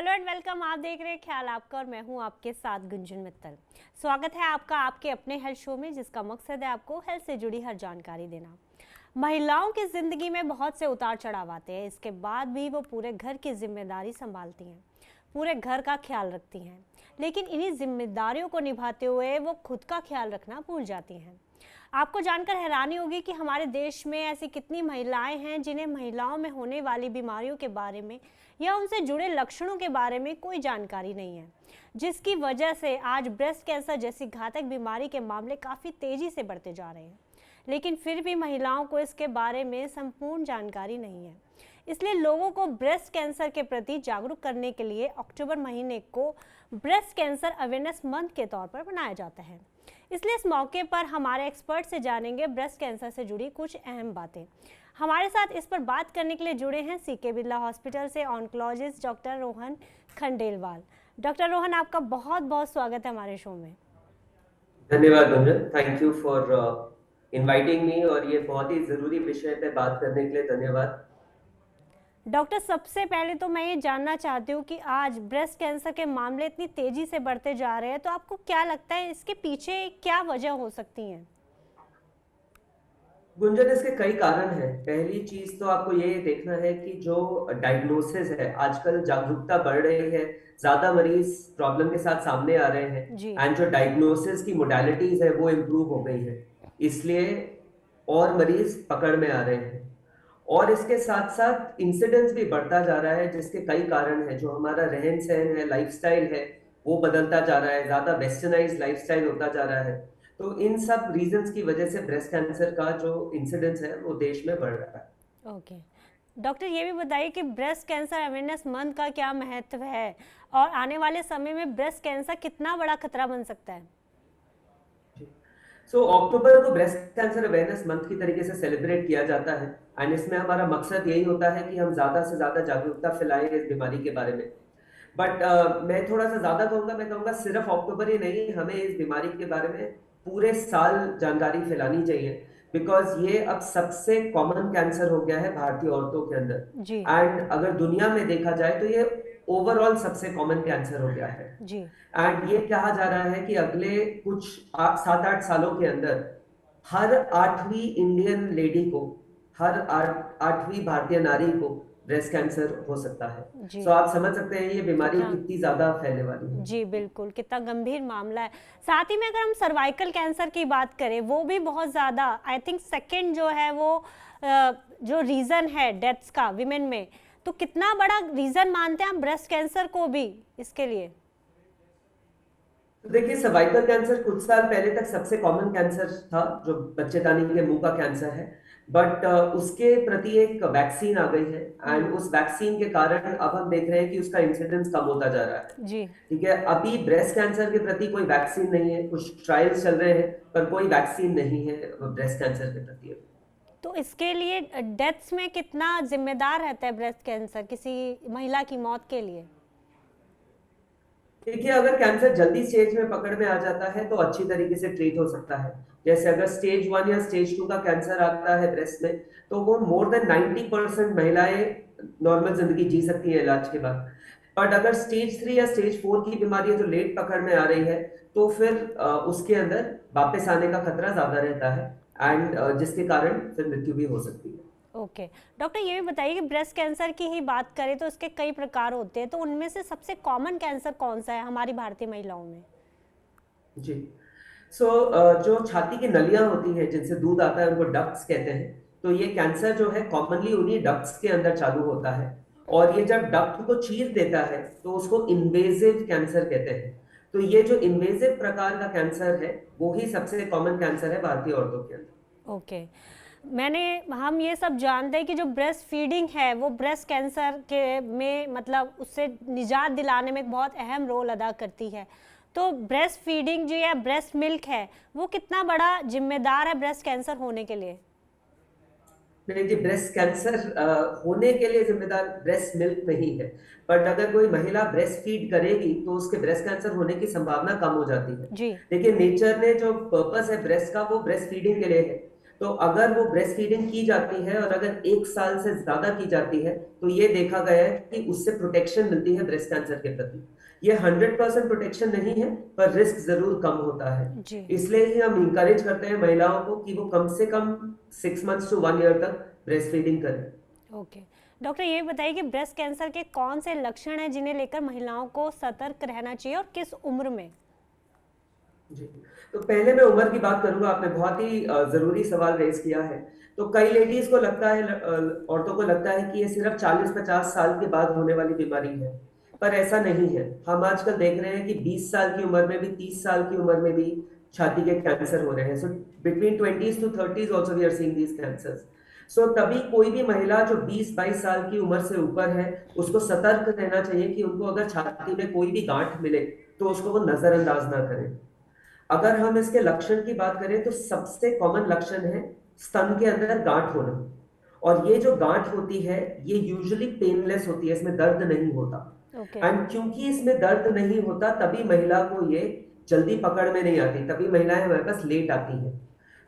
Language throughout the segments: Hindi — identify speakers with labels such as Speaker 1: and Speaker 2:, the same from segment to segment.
Speaker 1: Hello and welcome. आप देख रहे हैं ख्याल आपका और मैं हूं आपके साथ गुंजन मित्तल। स्वागत है आपका आपके अपने हेल्थ शो में, जिसका मकसद है आपको हेल्थ से जुड़ी हर जानकारी देना। महिलाओं की जिंदगी में बहुत से उतार चढ़ाव आते हैं, इसके बाद भी वो पूरे घर की जिम्मेदारी संभालती हैं, पूरे घर का ख्याल रखती हैं, लेकिन इन्हीं जिम्मेदारियों को निभाते हुए वो खुद का ख्याल रखना भूल जाती हैं। आपको जानकर हैरानी होगी कि हमारे देश में ऐसी कितनी महिलाएं हैं जिन्हें महिलाओं में होने वाली बीमारियों के बारे में या उनसे जुड़े लक्षणों के बारे में कोई जानकारी नहीं है, जिसकी वजह से आज ब्रेस्ट कैंसर जैसी घातक बीमारी के मामले काफ़ी तेज़ी से बढ़ते जा रहे हैं। लेकिन फिर भी महिलाओं को इसके बारे में संपूर्ण जानकारी नहीं है। इसलिए लोगों को ब्रेस्ट कैंसर के प्रति जागरूक करने के लिए अक्टूबर महीने को ब्रेस्ट कैंसर अवेयरनेस मंथ के तौर पर मनाया जाता है। इसलिए इस मौके पर हमारे एक्सपर्ट से जानेंगे ब्रेस्ट कैंसर से जुड़ी कुछ अहम बातें। हमारे साथ इस पर बात करने के लिए जुड़े हैं सीके बिरला हॉस्पिटल से oncologist doctor Rohan Khandelwal. Doctor Rohan, आपका बहुत बहुत स्वागत है हमारे शो में।
Speaker 2: धन्यवाद Gunjan, thank you for inviting me और ये बहुत ही जरूरी विषय पे बात करने के लिए धन्यवाद।
Speaker 1: डॉक्टर, सबसे पहले तो मैं ये जानना चाहती हूँ कि आज ब्रेस्ट कैंसर के मामले इतनी तेजी से बढ़ते जा रहे हैं, तो आपको क्या लगता है इसके पीछे क्या वजह हो सकती है?
Speaker 2: गुंजन, इसके कई कारण हैं। पहली चीज तो आपको ये देखना है कि जो डायग्नोसिस है, आजकल जागरूकता बढ़ रही है, ज्यादा मरीज प्रॉब्लम के साथ सामने आ रहे हैं
Speaker 1: जी।
Speaker 2: एंड जो डायग्नोसिस की मोडालिटीज है वो इम्प्रूव हो गई है, इसलिए और मरीज पकड़ में आ रहे हैं। और इसके साथ साथ इंसिडेंस भी बढ़ता जा रहा है, जिसके कई कारण है। जो हमारा रहन सहन है, लाइफस्टाइल है, वो बदलता जा रहा है, ज्यादा वेस्टर्नाइज लाइफस्टाइल होता जा रहा है। तो इन सब रीजंस की वजह से ब्रेस्ट कैंसर का जो इंसिडेंस है वो देश में बढ़ रहा है।
Speaker 1: ओके डॉक्टर, ये भी बताइए कि ब्रेस्ट कैंसर अवेयरनेस मंथ का क्या महत्व है और आने वाले समय में ब्रेस्ट कैंसर कितना बड़ा खतरा बन सकता है?
Speaker 2: अक्टूबर को ब्रेस्ट कैंसर अवेयरनेस मंथ की तरीके से सेलिब्रेट किया जाता है एंड इसमें हमारा मकसद यही होता है कि हम ज्यादा से ज्यादा जागरूकता फैलाएं इस बीमारी के बारे में। बट मैं थोड़ा सा ज्यादा कहूंगा, मैं कहूंगा सिर्फ अक्टूबर ही नहीं, हमें इस बीमारी के बारे में पूरे साल जानकारी फैलानी चाहिए, बिकॉज ये अब सबसे कॉमन कैंसर हो गया है भारतीय औरतों के अंदर।
Speaker 1: जी।
Speaker 2: एंड अगर दुनिया में देखा जाए तो ये ओवरऑल सबसे कॉमन कैंसर हो गया है।
Speaker 1: जी।
Speaker 2: एंड ये कहा जा रहा है कि अगले कुछ 7-8 सालों के अंदर हर 8वीं इंडियन लेडी को, हर 8वीं भारतीय नारी को ब्रेस्ट कैंसर हो सकता है।
Speaker 1: जी।
Speaker 2: आप समझ सकते हैं ये बीमारी
Speaker 1: कितना
Speaker 2: कितनी ज्यादा फैलने वाली है।
Speaker 1: जी बिल्कुल, कितना गंभीर मामला है। साथ ही में अगर हम सर्वाइकल कैंसर की बात करें, वो भी बहुत ज़्यादा, आई थिंक सेकंड जो है वो जो रीज़न है डेथ्स का विमेन में, तो कितना बड़ा रीज़न मानते हैं आप ब्रेस्ट कैंसर को भी इसके लिए?
Speaker 2: तो देखिए, सर्वाइकल कैंसर कुछ साल पहले तक सबसे कॉमन कैंसर था, जो बच्चेदानी के मुंह का कैंसर है। बट उसके प्रति एक वैक्सीन आ गई है एंड उस वैक्सीन के कारण अब हम देख रहे हैं कि उसका इंसिडेंस कम होता जा रहा है।
Speaker 1: जी।
Speaker 2: ठीक है, अभी ब्रेस्ट कैंसर के प्रति कोई वैक्सीन नहीं है, कुछ ट्रायल्स चल रहे हैं पर कोई वैक्सीन नहीं है ब्रेस्ट कैंसर के प्रति।
Speaker 1: तो इसके लिए डेथ्स में कितना जिम्मेदार रहता है ब्रेस्ट कैंसर किसी महिला की मौत के लिए?
Speaker 2: देखिए, अगर कैंसर जल्दी स्टेज में पकड़ में आ जाता है तो अच्छी तरीके से ट्रीट हो सकता है। जैसे अगर स्टेज 1 या स्टेज 2 का कैंसर आता है ब्रेस्ट में, तो वो मोर देन 90% महिलाएं नॉर्मल जिंदगी जी सकती है इलाज के बाद। बट अगर स्टेज 3 या स्टेज 4 की बीमारी है जो लेट पकड़ में आ रही है, तो फिर उसके अंदर वापस आने का खतरा ज्यादा रहता है एंड जिसके कारण फिर मृत्यु भी हो सकती है।
Speaker 1: ओके डॉक्टर, ये भी बताइए कि ब्रेस्ट कैंसर की ही बात करें तो इसके कई प्रकार होते हैं, तो उनमें से सबसे कॉमन कैंसर कौन सा है हमारी भारतीय महिलाओं में?
Speaker 2: जी। जो छाती की नलियां होती हैं जिनसे दूध आता है, उनको डक्ट्स कहते हैं। तो ये कैंसर जो है कॉमनली उन्हीं डक्ट्स के अंदर चालू होता है, और ये जब डक्ट को चीर देता है तो उसको इन्वेजिव कैंसर कहते हैं। तो ये जो इन्वेजिव प्रकार का कैंसर है वो ही सबसे कॉमन कैंसर है भारतीय औरतों के अंदर।
Speaker 1: ओके हम ये सब जानते हैं कि जो ब्रेस्ट फीडिंग है वो ब्रेस्ट कैंसर के में मतलब उससे निजात दिलाने में एक बहुत अहम रोल अदा करती है। तो ब्रेस्ट फीडिंग जो या ब्रेस्ट मिल्क है वो कितना बड़ा जिम्मेदार है ब्रेस्ट कैंसर होने के लिए?
Speaker 2: नहीं जी, ब्रेस्ट कैंसर होने के लिए जिम्मेदार ब्रेस्ट मिल्क नहीं है। बट अगर कोई महिला ब्रेस्ट फीड करेगी तो उसके ब्रेस्ट कैंसर होने की संभावना कम हो जाती है।
Speaker 1: जी।
Speaker 2: देखिए, नेचर ने जो पर्पस है ब्रेस्ट का वो ब्रेस्ट फीडिंग के लिए है। तो अगर वो ब्रेस्ट फीडिंग की जाती है और अगर 1 साल से ज्यादा की जाती है तो ये देखा गया है कि उससे प्रोटेक्शन मिलती है ब्रेस्ट कैंसर के प्रति। ये 100% प्रोटेक्शन नहीं है, पर रिस्क जरूर कम होता है।
Speaker 1: जी।
Speaker 2: इसलिए ही हम इंकरेज करते हैं महिलाओं को कि वो कम से कम 6 मंथ्स to 1 year तक ब्रेस्ट फीडिंग करें।
Speaker 1: ओके डॉक्टर, ये बताइए कि ब्रेस्ट कैंसर के कौन से लक्षण हैं जिन्हें लेकर महिलाओं को सतर्क रहना चाहिए और किस उम्र में?
Speaker 2: जी, तो पहले मैं उम्र की बात करूंगा। आपने बहुत ही जरूरी सवाल रेज किया है। तो कई लेडीज को लगता है, औरतों को लगता है कि ये सिर्फ 40-50 साल के बाद होने वाली बीमारी है, पर ऐसा नहीं है। हम आजकल देख रहे हैं कि 20 साल की उम्र में भी, 30 साल की उम्र में भी छाती के कैंसर हो रहे हैं। So between 20s to 30s also we are seeing these cancers. So तभी कोई भी महिला जो 20-22 साल की उम्र से ऊपर है, उसको सतर्क रहना चाहिए कि उनको अगर छाती में कोई भी गांठ मिले तो उसको वो नजरअंदाज ना करें। अगर हम इसके लक्षण की बात करें तो सबसे कॉमन लक्षण है स्तन के अंदर गांठ होना। और ये जो गांठ होती है ये यूजुअली पेनलेस होती है, इसमें दर्द नहीं होता।
Speaker 1: ओके।
Speaker 2: एंड क्योंकि इसमें दर्द नहीं होता तभी महिला को ये जल्दी पकड़ में नहीं आती, तभी महिलाएं हमारे पास लेट आती हैं।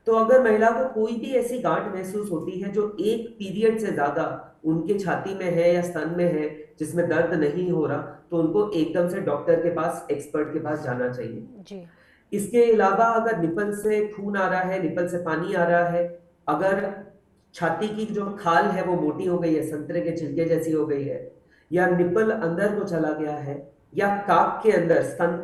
Speaker 2: तो अगर महिला को कोई भी ऐसी गांठ महसूस होती है जो एक पीरियड से ज्यादा उनके छाती में है या स्तन में है, जिसमें दर्द नहीं हो रहा, तो उनको एकदम से डॉक्टर के पास, एक्सपर्ट के पास जाना चाहिए।
Speaker 1: जी।
Speaker 2: इसके अलावा अगर निपल से खून आ रहा है, निपल से पानी आ रहा है, अगर छाती की जो खाल है वो मोटी हो गई है, संतरे के छिलके जैसी हो गई है, या निपल अंदर को चला गया है, या काक के अंदर, स्तन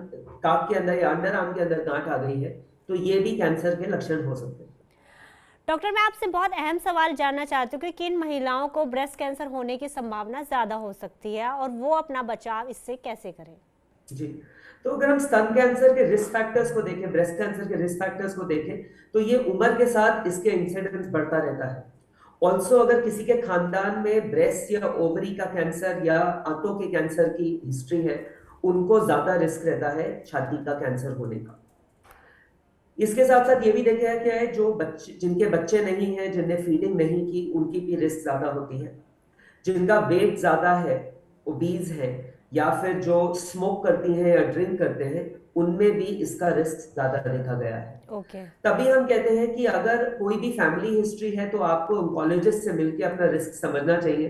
Speaker 2: काक के अंदर या अंडर आर्म के अंदर गांठ आ गई है, तो ये भी कैंसर के लक्षण हो सकते हैं।
Speaker 1: डॉक्टर, मैं आपसे बहुत अहम सवाल जानना चाहती हूँ कि किन महिलाओं को ब्रेस्ट कैंसर होने की संभावना ज़्यादा हो सकती है और वो अपना बचाव इससे कैसे करें?
Speaker 2: जी, तो अगर हम स्तन कैंसर के रिस्क फैक्टर्स को देखें, ब्रेस्ट कैंसर के रिस्क फैक्टर्स को देखें, तो ये उम्र के साथ इसके इंसिडेंस बढ़ता रहता है। ऑल्सो अगर किसी के खानदान में ब्रेस्ट या ओवरी का कैंसर या आंतों के कैंसर की हिस्ट्री है, उनको ज्यादा रिस्क रहता है छाती का कैंसर होने का। इसके साथ साथ ये भी देखा गया है जो बच्चे, जिनके बच्चे नहीं हैं, जिनने फीडिंग नहीं की, उनकी भी रिस्क ज्यादा होती है। जिनका वेट ज्यादा है, ओबीज है, या फिर जो स्मोक करती हैं या ड्रिंक करते हैं, उनमें भी इसका रिस्क ज्यादा देखा गया है।
Speaker 1: ओके।
Speaker 2: तभी हम कहते हैं कि अगर कोई भी फैमिली हिस्ट्री है तो आपको ऑन्कोलॉजिस्ट से मिलकर अपना रिस्क समझना चाहिए।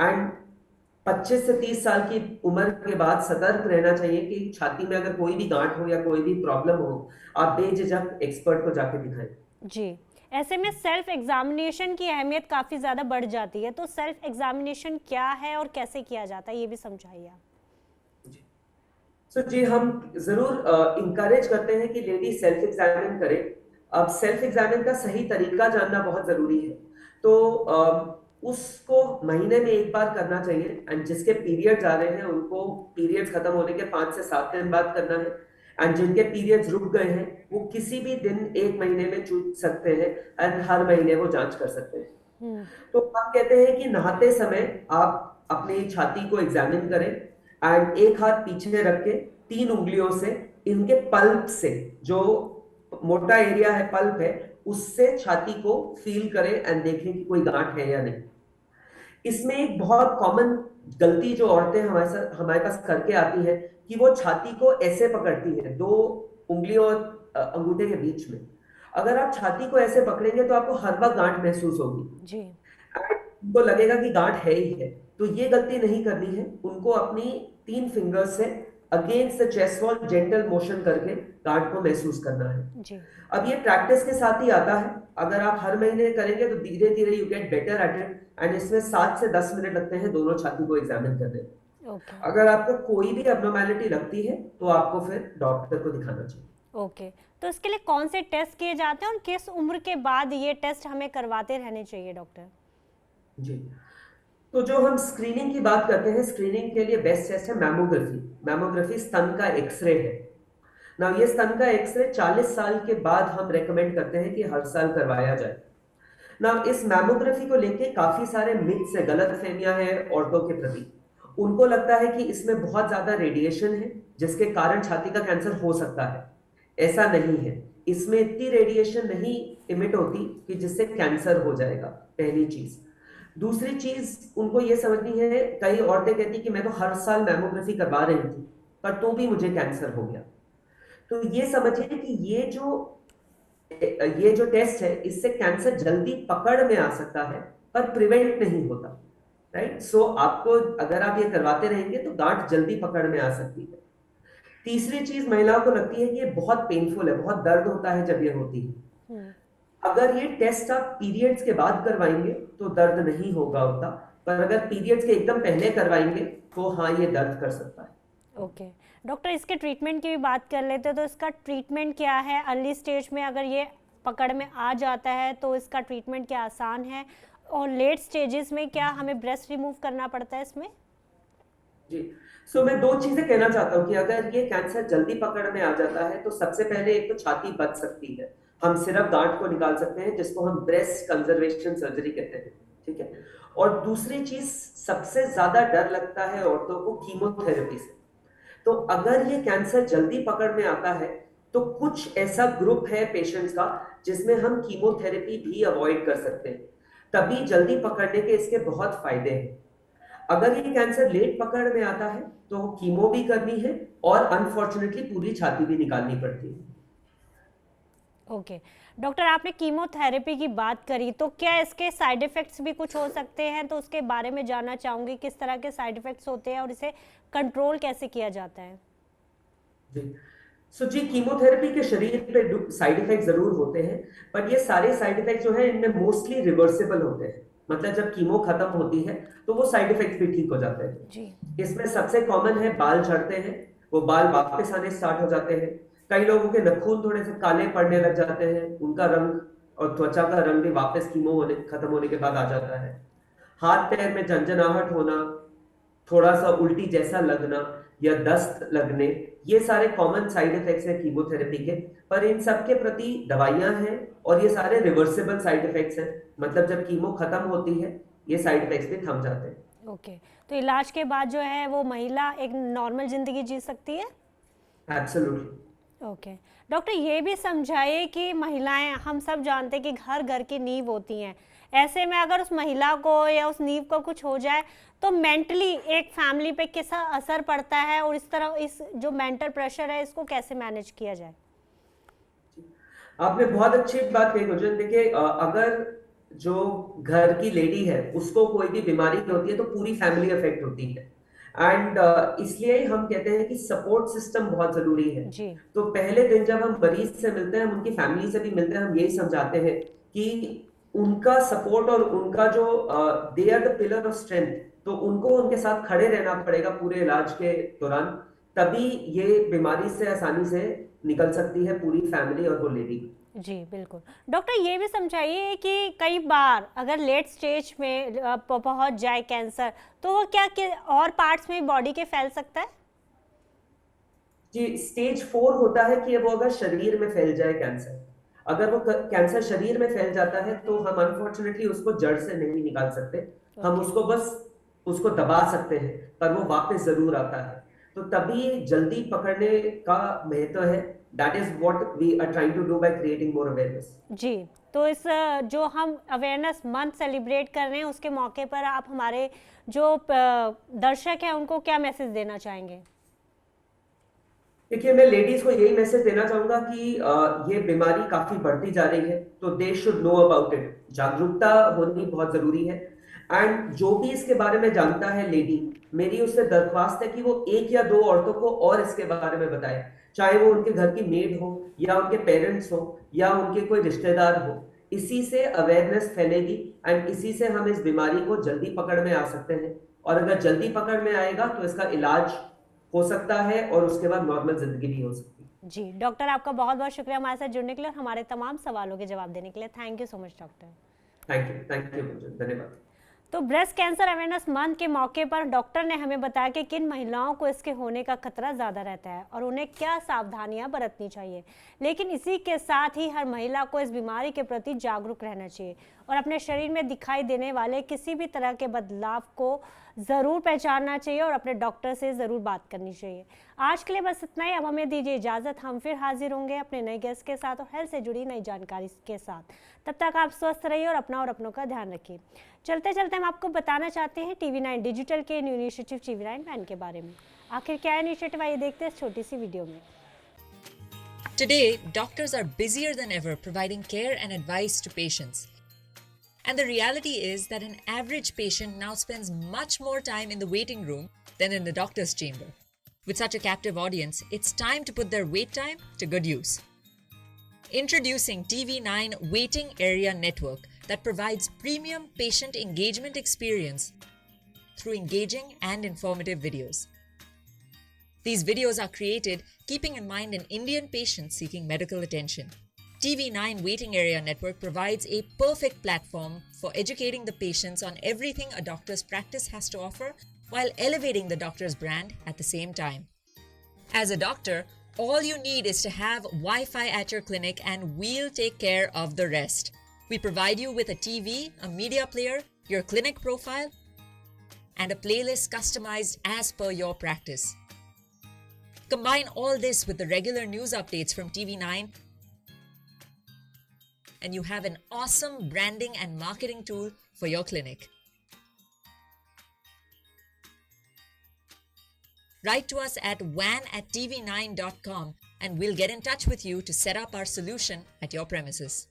Speaker 2: एंड 25 से 30 साल की उम्र के बाद सतर्क रहना चाहिए कि छाती में अगर कोई भी गांठ हो या कोई भी प्रॉब्लम हो, आप बेझिझक एक्सपर्ट को जाके दिखाएं।
Speaker 1: जी। ऐसे में सेल्फ एग्जामिनेशन की अहमियत काफ़ी ज़्यादा बढ़ जाती है, तो सेल्फ एग्जामिनेशन क्या है और कैसे किया जाता है, ये भी समझाइए आप।
Speaker 2: जी, हम जरूर इंकरेज करते हैं कि लेडी सेल्फ एग्जामिन करे। अब सेल्फ एग्जामिन का सही तरीका जानना बहुत जरूरी है। तो उसको महीने में एक बार करना चाहिए। एंड जिसके पीरियड्स आ रहे हैं उनको पीरियड्स खत्म होने के 5 से 7 दिन बाद करना है। एंड जिनके पीरियड्स रुक गए हैं वो किसी भी दिन एक महीने में चूक सकते हैं, एंड हर महीने वो जांच कर सकते हैं। तो हम कहते हैं कि नहाते समय आप अपनी छाती को एग्जामिन करें एंड एक हाथ पीछे रख के 3 उंगलियों से इनके पल्प से, जो मोटा एरिया है पल्प है, उससे छाती को फील करें एंड देखें कि कोई गांठ है या नहीं। इसमें एक बहुत कॉमन गलती जो औरतें हमारे पास करके आती है कि वो छाती को ऐसे पकड़ती है, 2 उंगलियों और अंगूठे के बीच में। अगर आप छाती को ऐसे पकड़ेंगे तो आपको हर वक्त गांठ महसूस होगी।
Speaker 1: जी।
Speaker 2: उनको लगेगा कि गांठ है ही है। तो ये गलती नहीं करनी है। उनको अपनी 3 फिंगर्स से against the chest wall gentle motion करके गांठ को महसूस करना है।
Speaker 1: जी।
Speaker 2: अब ये प्रैक्टिस के साथ ही आता है। अगर आप हर महीने करेंगे तो धीरे धीरे you get better at it. And इसमें 7 से 10 मिनट लगते हैं दोनों छाती को एग्जामिन करने में।
Speaker 1: ओके।
Speaker 2: अगर आपको कोई भी एब्नॉर्मेलिटी लगती है तो आपको फिर डॉक्टर को दिखाना चाहिए।
Speaker 1: ओके, तो इसके लिए कौन से टेस्ट किए जाते हैं और किस उम्र के बाद ये टेस्ट हमें करवाते रहने चाहिए डॉक्टर?
Speaker 2: जी, तो जो हम स्क्रीनिंग की बात करते हैं, स्क्रीनिंग के लिए बेस्ट टेस्ट है मैमोग्राफी। मैमोग्राफी स्तन का एक्सरे है ना। ये स्तन का एक्सरे 40 साल के बाद हम रेकमेंड करते हैं कि हर साल करवाया जाए ना। इस मैमोग्राफी को लेके काफी सारे मिथ्स है, गलतफहमियां हैं औरतों के प्रति। उनको लगता है कि इसमें बहुत ज्यादा रेडिएशन है जिसके कारण छाती का कैंसर हो सकता है। ऐसा नहीं है। इसमें इतनी रेडिएशन नहीं इमिट होती कि जिससे कैंसर हो जाएगा, पहली चीज। दूसरी चीज उनको ये समझनी है, कई औरतें कहती कि मैं तो हर साल मैमोग्राफी करवा रही थी पर तो भी मुझे कैंसर हो गया। तो ये समझिए कि ये जो ये जो टेस्ट है इससे कैंसर जल्दी पकड़ में आ सकता है पर प्रिवेंट नहीं होता, राइट। सो आपको अगर आप ये करवाते रहेंगे तो गांठ जल्दी पकड़ में आ सकती है। तीसरी चीज महिलाओं को लगती है कि ये बहुत पेनफुल है, बहुत दर्द होता है जब ये होती है।
Speaker 1: हम्म।
Speaker 2: अगर ये टेस्ट आप पीरियड्स के बाद करवाएंगे तो दर्द नहीं होगा उतना, पर अगर पीरियड्स के एकदम पहले करवाएंगे तो हाँ ये दर्द कर सकता है।
Speaker 1: ओके डॉक्टर, इसके ट्रीटमेंट की भी बात कर लेते हैं, तो इसका ट्रीटमेंट क्या है? अर्ली स्टेज में अगर ये पकड़ में आ जाता है तो इसका ट्रीटमेंट क्या आसान है, और लेट स्टेजेस में क्या हमें ब्रेस्ट रिमूव करना पड़ता है इसमें?
Speaker 2: जी, सो मैं दो चीजें कहना चाहता हूँ कि अगर ये कैंसर जल्दी पकड़ में आ जाता है तो सबसे पहले एक तो छाती बच सकती है, हम सिर्फ गांठ को निकाल सकते हैं जिसको हम ब्रेस्ट कंजर्वेशन सर्जरी कहते हैं, ठीक है। और दूसरी चीज सबसे ज्यादा डर लगता है औरतों को कीमोथेरेपी से। तो अगर ये कैंसर जल्दी पकड़ में आता है तो कुछ ऐसा ग्रुप है पेशेंट्स का जिसमें हम कीमोथेरेपी भी अवॉइड कर सकते हैं, तभी जल्दी पकड़ने के इसके बहुत फायदे हैं। अगर ये कैंसर लेट पकड़ में आता है तो कीमो भी करनी है और अनफॉर्चुनेटली पूरी छाती भी निकालनी पड़ती है।
Speaker 1: ओके डॉक्टर, आपने कीमोथेरेपी की बात करी, तो क्या इसके साइड इफ़ेक्ट्स भी कुछ हो सकते हैं? तो उसके बारे में जानना चाहूँगी, किस तरह के साइड इफ़ेक्ट्स होते हैं और इसे कंट्रोल कैसे किया जाता है?
Speaker 2: जी, सो जी कीमोथेरेपी के शरीर पे साइड इफेक्ट जरूर होते हैं, पर ये सारे साइड इफेक्ट जो है इनमें मोस्टली रिवर्सिबल होते हैं। मतलब जब कीमो खत्म होती है तो वो साइड इफेक्ट भी ठीक हो जाते हैं।
Speaker 1: जी।
Speaker 2: इसमें सबसे कॉमन है बाल झड़ते हैं, वो बाल वापस आने स्टार्ट हो जाते हैं। कई लोगों के नाखून थोड़े से काले पड़ने लग जाते हैं, उनका रंग और त्वचा का रंग भी वापस कीमो होने खत्म होने के बाद आ जाता है। हाथ पैर में झंझनाहट होना, थोड़ा सा उल्टी जैसा लगना या दस्त लगने, ये सारे कॉमन साइड इफेक्ट्स हैं कीमोथेरेपी के। पर इन सब के प्रति दवाइयां हैं और ये सारे रिवर्सिबल साइड इफेक्ट्स हैं, मतलब जब कीमो खत्म होती है ये साइड इफेक्ट्स भी थम जाते हैं।
Speaker 1: ओके, तो इलाज के बाद जो है वो महिला एक नॉर्मल जिंदगी जी सकती है?
Speaker 2: एब्सोल्युटली।
Speaker 1: ओके डॉक्टर, ये भी समझाइए कि महिलाएं, हम सब जानते हैं कि घर घर की नींव होती हैं, ऐसे में अगर उस महिला को या उस नींव को कुछ हो जाए तो मेंटली एक फैमिली पे कैसा असर पड़ता है, और इस तरह इस जो मेंटल प्रेशर है इसको कैसे मैनेज किया जाए?
Speaker 2: आपने बहुत अच्छी बात कही गुंजन। देखिए अगर जो घर की लेडी है उसको कोई भी बीमारी होती है तो पूरी फैमिली अफेक्ट होती है। एंड इसलिए हम कहते हैं कि सपोर्ट सिस्टम बहुत जरूरी है।
Speaker 1: जी।
Speaker 2: तो पहले दिन जब हम मरीज से मिलते हैं, हम उनकी फैमिली से भी मिलते हैं, हम यही समझाते हैं कि उनका सपोर्ट और उनका जो they are the pillar of strength, तो उनको उनके साथ खड़े रहना पड़ेगा पूरे इलाज के दौरान, तभी ये बीमारी से आसानी से निकल सकती है पूरी फैमिली और वो लेडी।
Speaker 1: जी बिल्कुल। डॉक्टर, ये भी समझाइए कि कई बार अगर लेट स्टेज में पहुंच जाए कैंसर, तो वो क्या और पार्ट्स में बॉडी के फैल सकता है?
Speaker 2: जी, स्टेज 4 होता है कि वो अगर शरीर में फैल जाए कैंसर, अगर वो कैंसर शरीर में फैल जाता है तो हम अनफॉर्चुनेटली उसको जड़ से नहीं निकाल सकते, हम उसको बस उसको दबा सकते हैं, पर वो वापस जरूर आता है। तो तभी जल्दी पकड़ने का महत्व है। That is what we are trying to do by creating more awareness.
Speaker 1: जी, तो इस जो हम अवेयरनेस मंथ सेलिब्रेट कर रहे हैं उसके मौके पर आप हमारे जो दर्शक हैं उनको क्या मैसेज देना चाहेंगे?
Speaker 2: देखिए, मैं लेडीज को यही मैसेज देना चाहूंगा कि ये बीमारी काफी बढ़ती जा रही है तो they should know about it. जागरूकता होनी बहुत जरूरी है। एंड जो भी इसके बारे में जानता है लेडी, मेरी उससे दरख्वास्त है कि वो एक या दो औरतों को और इसके बारे में बताए, चाहे वो उनके घर की मेड हो या उनके पेरेंट्स हो या उनके कोई रिश्तेदार हो। इसी से अवेयरनेस फैलेगी एंड इसी से हम इस बीमारी को जल्दी पकड़ में आ सकते हैं। और अगर जल्दी पकड़ में आएगा तो इसका इलाज हो सकता है और उसके बाद नॉर्मल जिंदगी भी हो सकती है।
Speaker 1: जी डॉक्टर, आपका बहुत बहुत शुक्रिया हमारे साथ जुड़ने के लिए और हमारे तमाम सवालों के जवाब देने के लिए। Thank you so much doctor.
Speaker 2: Thank you धन्यवाद।
Speaker 1: तो ब्रेस्ट कैंसर अवेयरनेस मंथ के मौके पर डॉक्टर ने हमें बताया कि किन महिलाओं को इसके होने का खतरा ज़्यादा रहता है और उन्हें क्या सावधानियां बरतनी चाहिए। लेकिन इसी के साथ ही हर महिला को इस बीमारी के प्रति जागरूक रहना चाहिए और अपने शरीर में दिखाई देने वाले किसी भी तरह के बदलाव को ज़रूर पहचानना चाहिए और अपने डॉक्टर से ज़रूर बात करनी चाहिए। आज के लिए बस इतना ही। अब हमें दीजिए इजाज़त, हम फिर हाजिर होंगे अपने नए गेस्ट के साथ और हेल्थ से जुड़ी नई जानकारी के साथ। तब तक आप स्वस्थ रहिए और अपना और अपनों का ध्यान रखिए। चलते चलते हम आपको बताना चाहते हैं TV9 डिजिटल के न्यू इनिशिएटिव TV9 वैन के बारे में। आखिर क्या इनिशिएटिव, आइए देखते हैं इस छोटी सी वीडियो में।
Speaker 3: Today, doctors are busier than ever providing care and advice to patients. And the reality is that an average patient now spends much more time in the waiting room than in the doctor's chamber. With such a captive audience, it's time to put their wait time to good use. Introducing TV9 Waiting Area Network that provides premium patient engagement experience through engaging and informative videos. These videos are created keeping in mind an Indian patient seeking medical attention. TV9 Waiting Area Network provides a perfect platform for educating the patients on everything a doctor's practice has to offer while elevating the doctor's brand at the same time. As a doctor, all you need is to have Wi-Fi at your clinic and we'll take care of the rest. We provide you with a TV, a media player, your clinic profile, and a playlist customized as per your practice. Combine all this with the regular news updates from TV9 and you have an awesome branding and marketing tool for your clinic. Write to us at van@tv9.com and we'll get in touch with you to set up our solution at your premises.